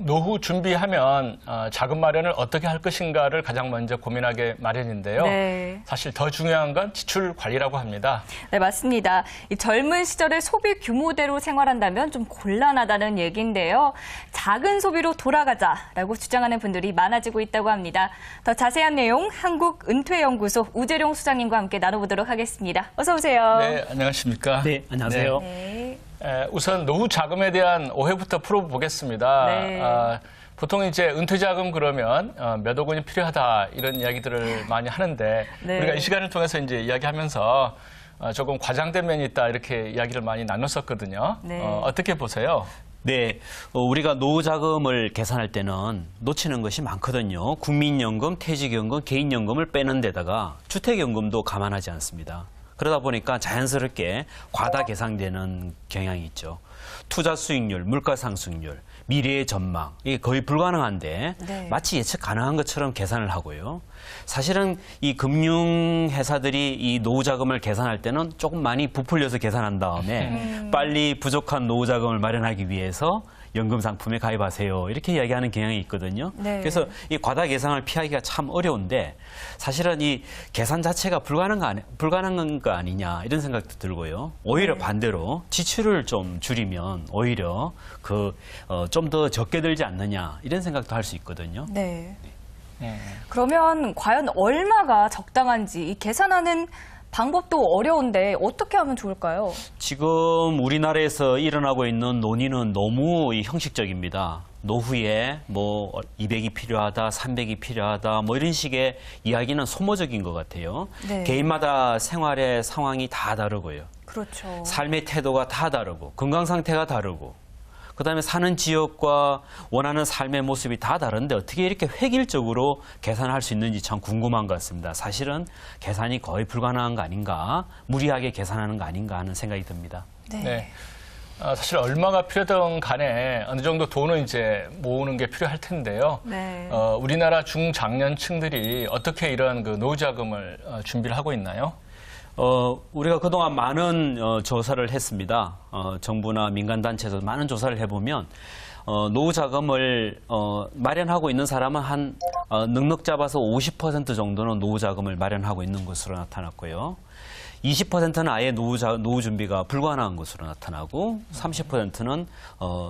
노후 준비하면 자금 마련을 어떻게 할 것인가를 가장 먼저 고민하게 마련인데요. 네. 사실 더 중요한 건 지출 관리라고 합니다. 네, 맞습니다. 이 젊은 시절의 소비 규모대로 생활한다면 좀 곤란하다는 얘기인데요. 작은 소비로 돌아가자라고 주장하는 분들이 많아지고 있다고 합니다. 더 자세한 내용 한국은퇴연구소 우재룡 수장님과 함께 나눠보도록 하겠습니다. 어서 오세요. 네, 안녕하십니까? 네, 안녕하세요. 네. 우선 노후 자금에 대한 오해부터 풀어보겠습니다. 네. 보통 이제 은퇴 자금 그러면 몇억 원이 필요하다 이런 이야기들을 많이 하는데 네. 우리가 이 시간을 통해서 이제 이야기하면서 조금 과장된 면이 있다 이렇게 이야기를 많이 나눴었거든요. 네. 어떻게 보세요? 네, 우리가 노후 자금을 계산할 때는 놓치는 것이 많거든요. 국민연금, 퇴직연금, 개인연금을 빼는 데다가 주택연금도 감안하지 않습니다. 그러다 보니까 자연스럽게 과다 계산되는 경향이 있죠. 투자 수익률, 물가 상승률, 미래의 전망, 이게 거의 불가능한데 네. 마치 예측 가능한 것처럼 계산을 하고요. 사실은 이 금융회사들이 이 노후 자금을 계산할 때는 조금 많이 부풀려서 계산한 다음에 빨리 부족한 노후 자금을 마련하기 위해서 연금 상품에 가입하세요. 이렇게 이야기하는 경향이 있거든요. 네. 그래서 이 과다 계산을 피하기가 참 어려운데 사실은 이 계산 자체가 불가능한 거 아니냐 이런 생각도 들고요. 오히려 반대로 지출을 좀 줄이면 오히려 좀 더 적게 들지 않느냐 이런 생각도 할 수 있거든요. 네. 그러면 과연 얼마가 적당한지 이 계산하는 방법도 어려운데 어떻게 하면 좋을까요? 지금 우리나라에서 일어나고 있는 논의는 너무 형식적입니다. 노후에 뭐 200이 필요하다, 300이 필요하다, 뭐 이런 식의 이야기는 소모적인 것 같아요. 네. 개인마다 생활의 상황이 다 다르고요. 그렇죠. 삶의 태도가 다 다르고, 건강 상태가 다르고, 그다음에 사는 지역과 원하는 삶의 모습이 다 다른데 어떻게 이렇게 획일적으로 계산할 수 있는지 참 궁금한 것 같습니다. 사실은 계산이 거의 불가능한 거 아닌가, 무리하게 계산하는 거 아닌가 하는 생각이 듭니다. 네. 사실 얼마가 필요하든 간에 어느 정도 돈을 이제 모으는 게 필요할 텐데요. 네. 우리나라 중장년층들이 어떻게 이런 그 노후 자금을 준비를 하고 있나요? 우리가 그동안 많은 조사를 했습니다. 정부나 민간단체에서 많은 조사를 해보면 노후 자금을 마련하고 있는 사람은 한 넉넉 잡아서 50% 정도는 노후 자금을 마련하고 있는 것으로 나타났고요. 20%는 아예 노후 준비가 불가능한 것으로 나타나고 30%는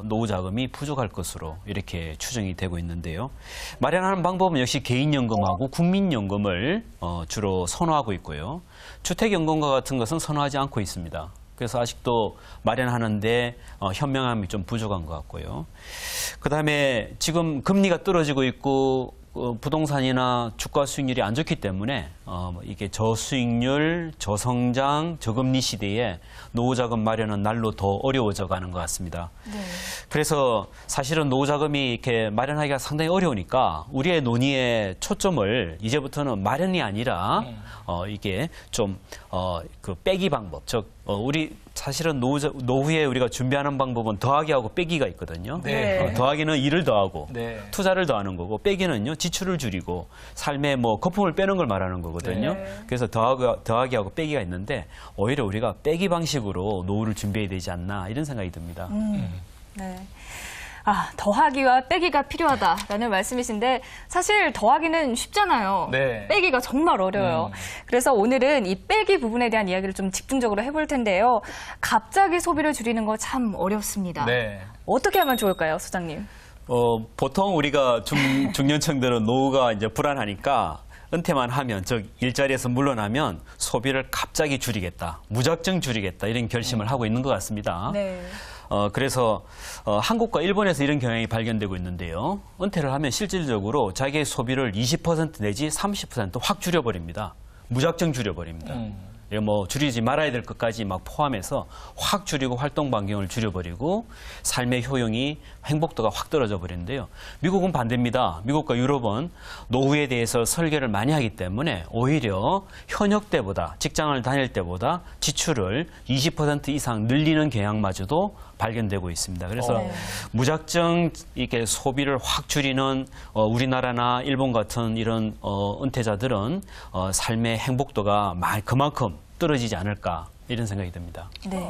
노후 자금이 부족할 것으로 이렇게 추정이 되고 있는데요. 마련하는 방법은 역시 개인연금하고 국민연금을 주로 선호하고 있고요. 주택연금과 같은 것은 선호하지 않고 있습니다. 그래서 아직도 마련하는데 현명함이 좀 부족한 것 같고요. 그다음에 지금 금리가 떨어지고 있고 부동산이나 주가 수익률이 안 좋기 때문에 이게 저수익률, 저성장, 저금리 시대에 노후 자금 마련은 날로 더 어려워져 가는 것 같습니다. 네. 그래서 사실은 노후 자금이 이렇게 마련하기가 상당히 어려우니까 우리의 논의의 초점을 이제부터는 마련이 아니라 이게 좀 그 빼기 방법, 즉 우리 사실은 노후에 우리가 준비하는 방법은 더하기하고 빼기가 있거든요. 네. 더하기는 일을 더하고 네. 투자를 더하는 거고 빼기는요 지출을 줄이고 삶의 뭐 거품을 빼는 걸 말하는 거거든요. 네. 그래서 더하기하고 빼기가 있는데 오히려 우리가 빼기 방식으로 노후를 준비해야 되지 않나 이런 생각이 듭니다. 네. 더하기와 빼기가 필요하다라는 말씀이신데 사실 더하기는 쉽잖아요. 네. 빼기가 정말 어려워요. 그래서 오늘은 이 빼기 부분에 대한 이야기를 좀 집중적으로 해볼 텐데요. 갑자기 소비를 줄이는 거 참 어렵습니다. 네. 어떻게 하면 좋을까요, 소장님? 보통 우리가 중년층들은 노후가 이제 불안하니까 은퇴만 하면, 즉 일자리에서 물러나면 소비를 갑자기 줄이겠다, 무작정 줄이겠다 이런 결심을 하고 있는 것 같습니다. 네. 그래서 한국과 일본에서 이런 경향이 발견되고 있는데요. 은퇴를 하면 실질적으로 자기의 소비를 20% 내지 30% 확 줄여버립니다. 무작정 줄여버립니다. 뭐 줄이지 말아야 될 것까지 막 포함해서 확 줄이고 활동 반경을 줄여버리고 삶의 효용이 행복도가 확 떨어져 버리는데요. 미국은 반대입니다. 미국과 유럽은 노후에 대해서 설계를 많이 하기 때문에 오히려 현역 때보다 직장을 다닐 때보다 지출을 20% 이상 늘리는 경향마저도 발견되고 있습니다. 그래서 네. 무작정 이렇게 소비를 확 줄이는 우리나라나 일본 같은 이런 은퇴자들은 삶의 행복도가 그만큼 떨어지지 않을까 이런 생각이 듭니다. 네.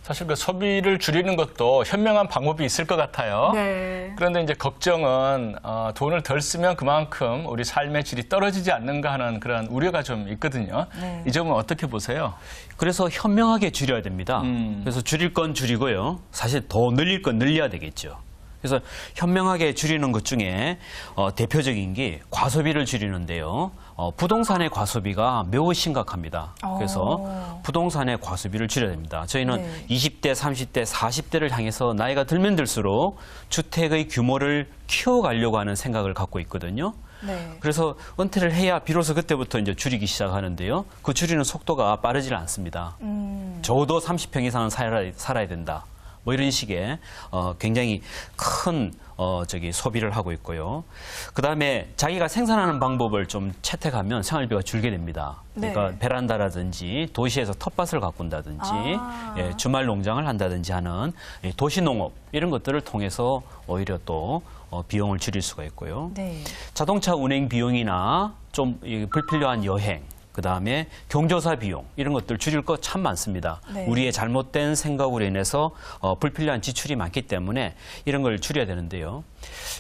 사실 그 소비를 줄이는 것도 현명한 방법이 있을 것 같아요. 네. 그런데 이제 걱정은 돈을 덜 쓰면 그만큼 우리 삶의 질이 떨어지지 않는가 하는 그런 우려가 좀 있거든요. 네. 이 점은 어떻게 보세요? 그래서 현명하게 줄여야 됩니다. 그래서 줄일 건 줄이고요. 사실 더 늘릴 건 늘려야 되겠죠. 그래서 현명하게 줄이는 것 중에 대표적인 게 과소비를 줄이는데요. 부동산의 과소비가 매우 심각합니다. 그래서 부동산의 과소비를 줄여야 됩니다. 저희는 네. 20대, 30대, 40대를 향해서 나이가 들면 들수록 주택의 규모를 키워가려고 하는 생각을 갖고 있거든요. 네. 그래서 은퇴를 해야 비로소 그때부터 이제 줄이기 시작하는데요. 그 줄이는 속도가 빠르질 않습니다. 적어도 30평 이상은 살아야 된다. 뭐 이런 식의 굉장히 큰 소비를 하고 있고요. 그다음에 자기가 생산하는 방법을 좀 채택하면 생활비가 줄게 됩니다. 네. 그러니까 베란다라든지 도시에서 텃밭을 가꾼다든지 주말 농장을 한다든지 하는 도시농업 이런 것들을 통해서 오히려 또 비용을 줄일 수가 있고요. 네. 자동차 운행 비용이나 좀 불필요한 여행, 그다음에 경조사 비용 이런 것들 줄일 거 참 많습니다. 네. 우리의 잘못된 생각으로 인해서 불필요한 지출이 많기 때문에 이런 걸 줄여야 되는데요.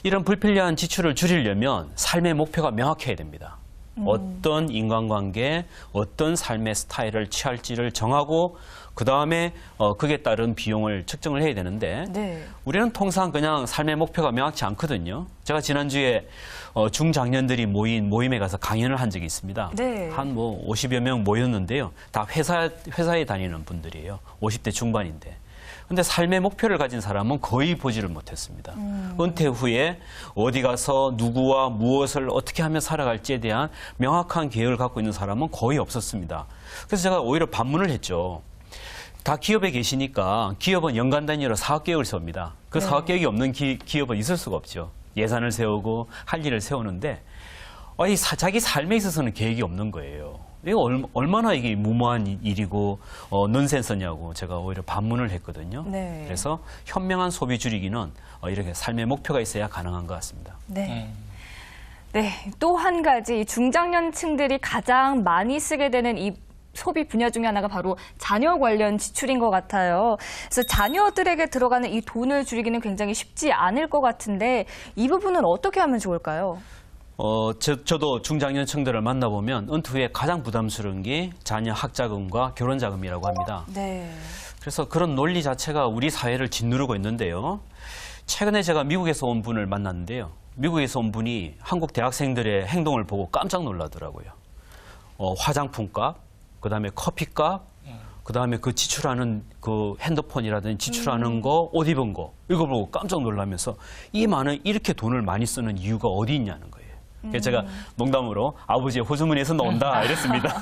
이런 불필요한 지출을 줄이려면 삶의 목표가 명확해야 됩니다. 어떤 인간관계, 어떤 삶의 스타일을 취할지를 정하고 그다음에 그에 따른 비용을 측정을 해야 되는데 네. 우리는 통상 그냥 삶의 목표가 명확치 않거든요. 제가 지난주에 중장년들이 모인 모임에 가서 강연을 한 적이 있습니다. 네. 한 50여 명 모였는데요. 다 회사에 다니는 분들이에요. 50대 중반인데. 근데 삶의 목표를 가진 사람은 거의 보지를 못했습니다. 은퇴 후에 어디 가서 누구와 무엇을 어떻게 하며 살아갈지에 대한 명확한 계획을 갖고 있는 사람은 거의 없었습니다. 그래서 제가 오히려 반문을 했죠. 다 기업에 계시니까 기업은 연간 단위로 사업계획을 세웁니다. 그 네. 사업계획이 없는 기업은 있을 수가 없죠. 예산을 세우고 할 일을 세우는데 자기 삶에 있어서는 계획이 없는 거예요. 이거 얼마나 이게 무모한 일이고 넌센스냐고 제가 오히려 반문을 했거든요. 네. 그래서 현명한 소비 줄이기는 이렇게 삶의 목표가 있어야 가능한 것 같습니다. 네. 네. 또 한 가지 중장년층들이 가장 많이 쓰게 되는 이 소비 분야 중에 하나가 바로 자녀 관련 지출인 것 같아요. 그래서 자녀들에게 들어가는 이 돈을 줄이기는 굉장히 쉽지 않을 것 같은데 이 부분은 어떻게 하면 좋을까요? 저도 중장년층들을 만나보면 은퇴 후에 가장 부담스러운 게 자녀 학자금과 결혼자금이라고 합니다. 네. 그래서 그런 논리 자체가 우리 사회를 짓누르고 있는데요. 최근에 제가 미국에서 온 분을 만났는데요. 미국에서 온 분이 한국 대학생들의 행동을 보고 깜짝 놀라더라고요. 화장품값, 그다음에 커피값, 그다음에 그 지출하는 그 핸드폰이라든지 지출하는 거, 옷 입은 거 이거 보고 깜짝 놀라면서 이 많은 이렇게 돈을 많이 쓰는 이유가 어디 있냐는 거예요. 그래서 제가 농담으로 아버지의 호주머니에서 나온다 이랬습니다.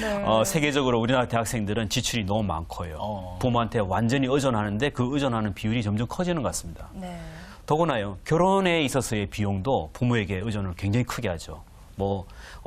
네. 세계적으로 우리나라 대학생들은 지출이 너무 많고요. 부모한테 완전히 의존하는데 그 의존하는 비율이 점점 커지는 것 같습니다. 네. 더구나요. 결혼에 있어서의 비용도 부모에게 의존을 굉장히 크게 하죠.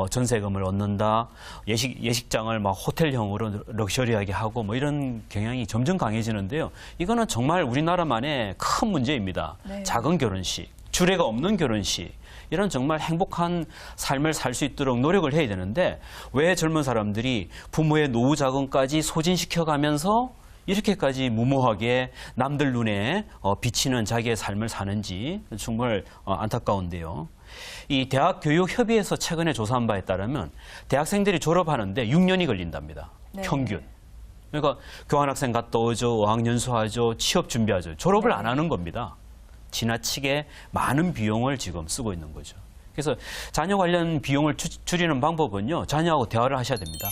전세금을 얻는다, 예식장을 막 호텔형으로 럭셔리하게 하고 이런 경향이 점점 강해지는데요. 이거는 정말 우리나라만의 큰 문제입니다. 네. 작은 결혼식, 주례가 없는 결혼식, 이런 정말 행복한 삶을 살 수 있도록 노력을 해야 되는데 왜 젊은 사람들이 부모의 노후 자금까지 소진시켜가면서 이렇게까지 무모하게 남들 눈에 비치는 자기의 삶을 사는지 정말 안타까운데요. 이 대학교육협의회에서 최근에 조사한 바에 따르면 대학생들이 졸업하는데 6년이 걸린답니다. 네. 평균. 그러니까 교환학생 갔다 오죠, 어학연수하죠, 취업 준비하죠. 졸업을 안 하는 겁니다. 지나치게 많은 비용을 지금 쓰고 있는 거죠. 그래서 자녀 관련 비용을 줄이는 방법은요. 자녀하고 대화를 하셔야 됩니다.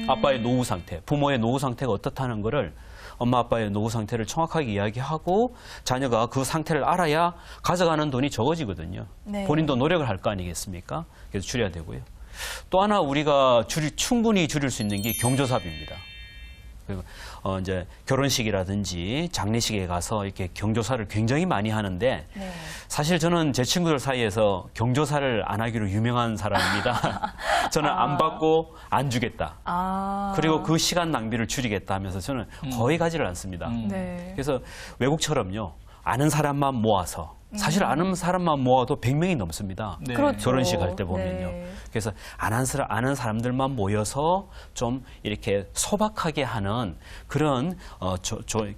아빠의 노후 상태, 부모의 노후 상태가 어떻다는 거를 엄마 아빠의 노후 상태를 정확하게 이야기하고 자녀가 그 상태를 알아야 가져가는 돈이 적어지거든요. 네. 본인도 노력을 할 거 아니겠습니까? 그래서 줄여야 되고요. 또 하나 우리가 충분히 줄일 수 있는 게 경조사비입니다. 그리고 이제 결혼식이라든지 장례식에 가서 이렇게 경조사를 굉장히 많이 하는데 네. 사실 저는 제 친구들 사이에서 경조사를 안 하기로 유명한 사람입니다. 저는 안 받고 안 주겠다. 그리고 그 시간 낭비를 줄이겠다 하면서 저는 거의 가지를 않습니다. 네. 그래서 외국처럼요. 아는 사람만 모아서 사실 아는 사람만 모아도 100명이 넘습니다. 네. 그렇죠. 결혼식 할 때 보면요. 네. 그래서 아는 사람들만 모여서 좀 이렇게 소박하게 하는 그런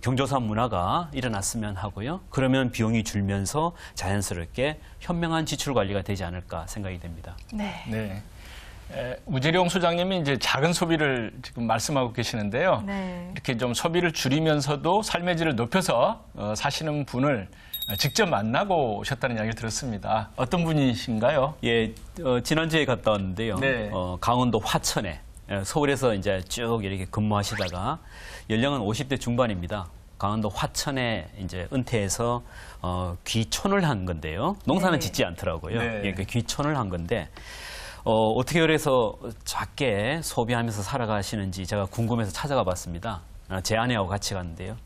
경조사 문화가 일어났으면 하고요. 그러면 비용이 줄면서 자연스럽게 현명한 지출 관리가 되지 않을까 생각이 됩니다. 네. 네. 우재룡 소장님이 이제 작은 소비를 지금 말씀하고 계시는데요. 네. 이렇게 좀 소비를 줄이면서도 삶의 질을 높여서 사시는 분을 직접 만나고 오셨다는 이야기를 들었습니다. 어떤 분이신가요? 예, 지난주에 갔다 왔는데요. 네. 강원도 화천에 서울에서 이제 쭉 이렇게 근무하시다가 연령은 50대 중반입니다. 강원도 화천에 이제 은퇴해서 귀촌을 한 건데요. 농사는 네. 짓지 않더라고요. 네. 예, 그 귀촌을 한 건데 어떻게 그래서 작게 소비하면서 살아가시는지 제가 궁금해서 찾아가 봤습니다. 제 아내하고 같이 갔는데요.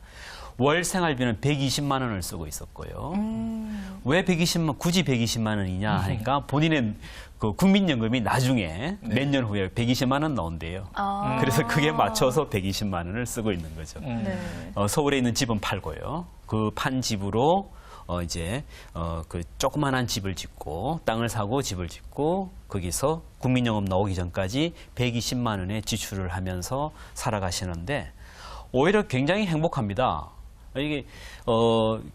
월 생활비는 120만 원을 쓰고 있었고요. 왜 굳이 120만 원이냐 하니까 본인의 그 국민연금이 나중에 몇 년 후에 120만 원 나온대요. 그래서 그게 맞춰서 120만 원을 쓰고 있는 거죠. 네. 서울에 있는 집은 팔고요. 그 판 집으로 그 조그만한 집을 짓고 땅을 사고 집을 짓고 거기서 국민연금 나오기 전까지 120만 원의 지출을 하면서 살아가시는데 오히려 굉장히 행복합니다. 이게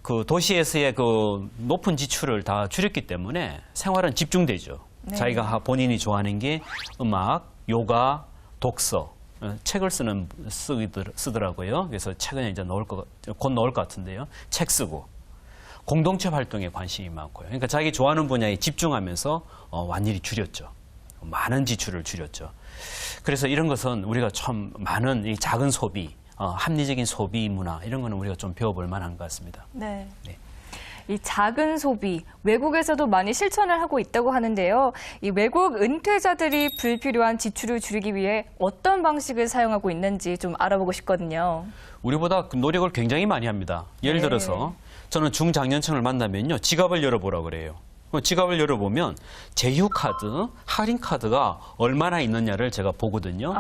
그 도시에서의 그 높은 지출을 다 줄였기 때문에 생활은 집중되죠. 네. 자기가 본인이 좋아하는 게 음악, 요가, 독서, 책을 쓰더라고요. 그래서 책은 이제 곧 나올 것 같은데요. 책 쓰고 공동체 활동에 관심이 많고요. 그러니까 자기 좋아하는 분야에 집중하면서 완전히 줄였죠. 많은 지출을 줄였죠. 그래서 이런 것은 우리가 참 많은 이 작은 소비, 합리적인 소비 문화 이런 거는 우리가 좀 배워볼 만한 것 같습니다. 네. 네. 이 작은 소비, 외국에서도 많이 실천을 하고 있다고 하는데요. 이 외국 은퇴자들이 불필요한 지출을 줄이기 위해 어떤 방식을 사용하고 있는지 좀 알아보고 싶거든요. 우리보다 노력을 굉장히 많이 합니다. 예를 네. 들어서 저는 중장년층을 만나면요. 지갑을 열어보라 그래요. 지갑을 열어보면 제휴카드, 할인카드가 얼마나 있느냐를 제가 보거든요.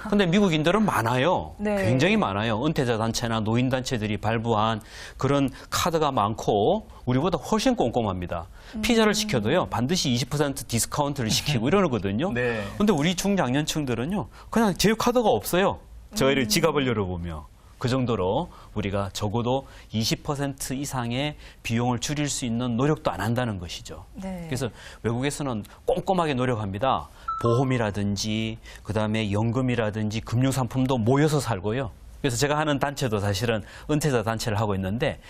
근데 미국인들은 많아요. 네. 굉장히 많아요. 은퇴자 단체나 노인단체들이 발부한 그런 카드가 많고 우리보다 훨씬 꼼꼼합니다. 피자를 시켜도요. 반드시 20% 디스카운트를 시키고 이러거든요. 네. 근데 우리 중장년층들은요. 그냥 제휴카드가 없어요. 저희를 지갑을 열어보면. 그 정도로 우리가 적어도 20% 이상의 비용을 줄일 수 있는 노력도 안 한다는 것이죠. 네. 그래서 외국에서는 꼼꼼하게 노력합니다. 보험이라든지 그다음에 연금이라든지 금융상품도 모여서 살고요. 그래서 제가 하는 단체도 사실은 은퇴자 단체를 하고 있는데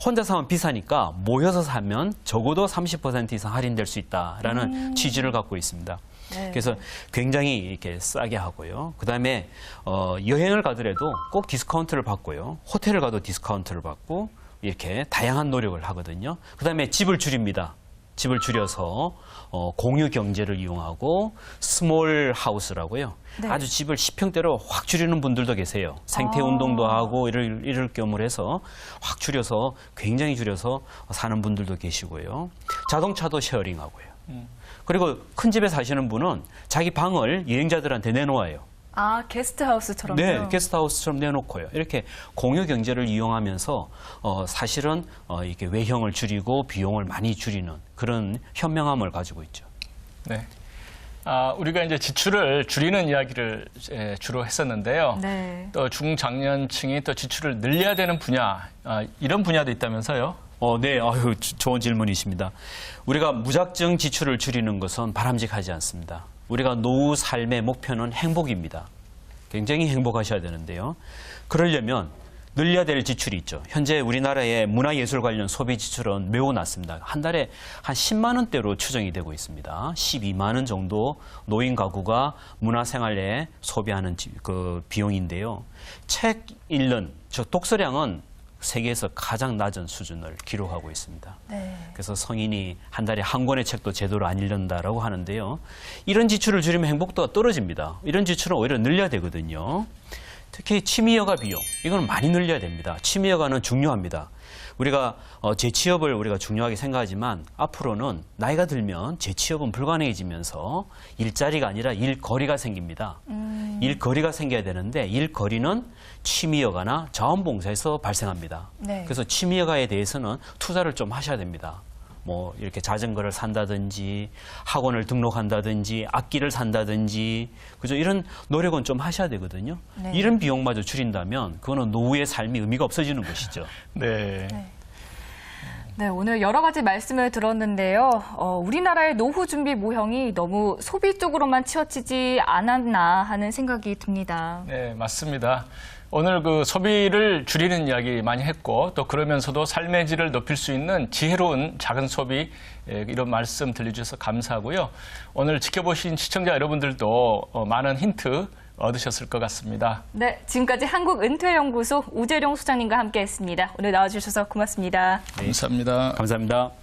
혼자 사면 비싸니까 모여서 사면 적어도 30% 이상 할인될 수 있다라는 취지를 갖고 있습니다. 네. 그래서 굉장히 이렇게 싸게 하고요. 그다음에 여행을 가더라도 꼭 디스카운트를 받고요. 호텔을 가도 디스카운트를 받고 이렇게 다양한 노력을 하거든요. 그다음에 집을 줄입니다. 집을 줄여서 공유 경제를 이용하고 스몰 하우스라고요. 네. 아주 집을 10평대로 확 줄이는 분들도 계세요. 생태 운동도 하고 이럴 겸을 해서 확 줄여서 굉장히 줄여서 사는 분들도 계시고요. 자동차도 쉐어링하고요. 그리고 큰 집에 사시는 분은 자기 방을 여행자들한테 내놓아요. 게스트하우스처럼요? 네, 게스트하우스처럼 내놓고요. 이렇게 공유 경제를 이용하면서 사실은 이렇게 외형을 줄이고 비용을 많이 줄이는 그런 현명함을 가지고 있죠. 네. 우리가 이제 지출을 줄이는 이야기를 주로 했었는데요. 네. 또 중장년층이 또 지출을 늘려야 되는 분야, 이런 분야도 있다면서요? 네, 좋은 질문이십니다. 우리가 무작정 지출을 줄이는 것은 바람직하지 않습니다. 우리가 노후 삶의 목표는 행복입니다. 굉장히 행복하셔야 되는데요. 그러려면 늘려야 될 지출이 있죠. 현재 우리나라의 문화예술 관련 소비 지출은 매우 낮습니다. 한 달에 한 10만 원대로 추정이 되고 있습니다. 12만 원 정도 노인 가구가 문화생활에 소비하는 그 비용인데요. 책 읽는, 즉 독서량은 세계에서 가장 낮은 수준을 기록하고 있습니다. 네. 그래서 성인이 한 달에 한 권의 책도 제대로 안 읽는다라고 하는데요. 이런 지출을 줄이면 행복도가 떨어집니다. 이런 지출은 오히려 늘려야 되거든요. 특히 취미여가 비용, 이거는 많이 늘려야 됩니다. 취미여가는 중요합니다. 우리가 재취업을 우리가 중요하게 생각하지만 앞으로는 나이가 들면 재취업은 불가능해지면서 일자리가 아니라 일거리가 생깁니다. 일거리가 생겨야 되는데 일거리는 취미여가나 자원봉사에서 발생합니다. 네. 그래서 취미여가에 대해서는 투자를 좀 하셔야 됩니다. 뭐 이렇게 자전거를 산다든지 학원을 등록한다든지 악기를 산다든지 그죠? 이런 노력은 좀 하셔야 되거든요. 네. 이런 비용마저 줄인다면 그거는 노후의 삶이 의미가 없어지는 것이죠. 네. 네, 오늘 여러 가지 말씀을 들었는데요. 우리나라의 노후 준비 모형이 너무 소비 쪽으로만 치우치지 않았나 하는 생각이 듭니다. 네, 맞습니다. 오늘 그 소비를 줄이는 이야기 많이 했고 또 그러면서도 삶의 질을 높일 수 있는 지혜로운 작은 소비 이런 말씀 들려주셔서 감사하고요. 오늘 지켜보신 시청자 여러분들도 많은 힌트 얻으셨을 것 같습니다. 네, 지금까지 한국은퇴연구소 우재룡 소장님과 함께했습니다. 오늘 나와주셔서 고맙습니다. 감사합니다. 감사합니다.